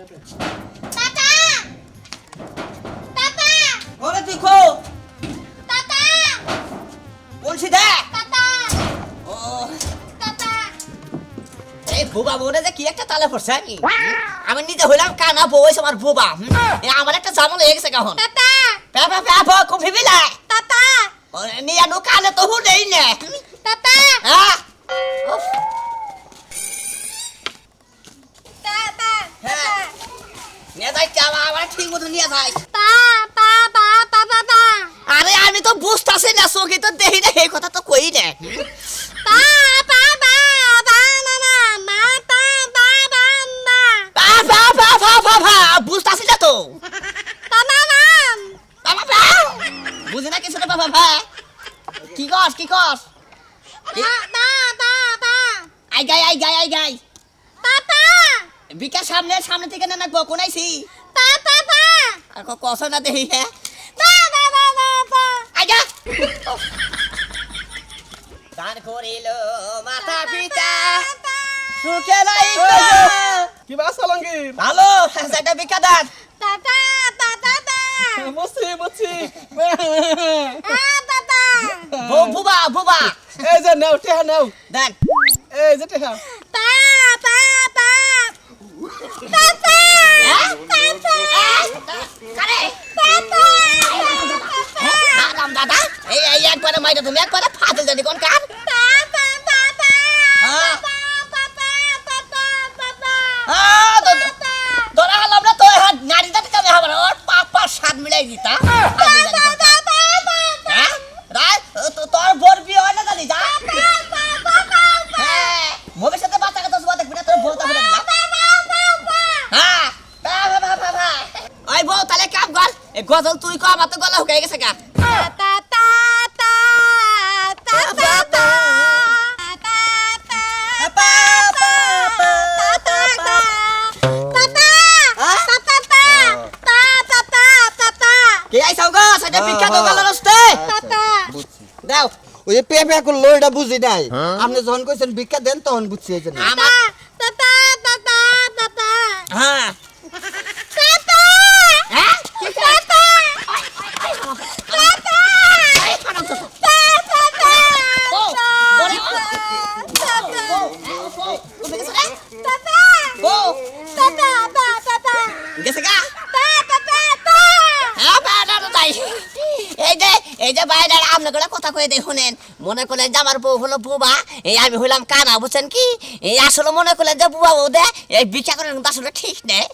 তাতা তাতা ওরে তুই কো তাতা বলছি দেখ তাতা ও তাতা এই বোবা বোনে যে কি একটা তালে পড়ছে আমি নিজে হইলাম কানা বউ হইছে আমার বোবা আমার একটা জামল হয়ে গেছে কখন তাতা পেপা পেপা কম ভিবিলা তাতা নিয়া নো কানে তো হুনেই না তাতা হ্যাঁ তাতা হ্যাঁ নিয়ে যাই চাওয়া আমার ঠিক মতো নিয়ে যাই তা পা পা পা পা পা আরে আমি তো বুঝতাছি না চোখে তো দেখি না এই কথা তো কই না পা পা পা পা না না মা পা পা পা মা পা পা পা পা পা পা বুঝতাছি না তো পা মা মা বাবা পা বুঝি না কিছু না বাবা পা কি কস পা পা পা পা আই গাই তাতা বিকা সামনে থেকে না কোন আইছি পা পা পা আর কস না দেখি হ্যাঁ পা পা পা পা পা আইগা দান করিল মাতা পিতা সুখে লাইকা কি বাস আলঙ্গির ভালো সেটা বিকা দান তাতা তাতা তা বসি তাতা বুবা এই যে নাও টেহা নাও দান এই যে টেহা পা পা পা তাতা হ্যাঁ তাতা কারে তাতা আরাম দাদা এই একবারে মাইরা তুমি একবারে ফাটে জানি কোন কার পা পা পা পা হ্যাঁ পা পা পা পা পা পা হ্যাঁ তোরা হলাম না তোর হাত নারী জাতি কামে হবে ওর পাপা সাত মিলাই দিতা হ্যাঁ রাই তোর বোর বিয়ে হয় না জানি যা হ্যাঁ ভবিষ্যতে বাচ্চা কথা শুবা দেখবি না তোর বউটা বলে দিলাম হ্যাঁ ভা ওই বউ তাহলে কাম কর এই গজল তুই কো আমার তো গলা হুকাই গেছে গা কে আইছাও গো সেটা বিখ্যাত গেল রস্তে দাও ওই যে পেপে করলো এটা বুঝি নাই আপনি যখন কইছেন ভিক্ষা দেন তখন বুঝছি এই জন্য আমার হ্যাঁ হ্যাঁ গেছে গা এই যে বাইরে আপনাকে কথা কয়ে দেই শুনেন মনে করলেন যে আমার বউ হলো বুবা এই আমি হইলাম কানা বুঝছেন কি এই আসলে মনে করলেন যে বুবা বউ দে এই বিচার করেন আসলে ঠিক নেই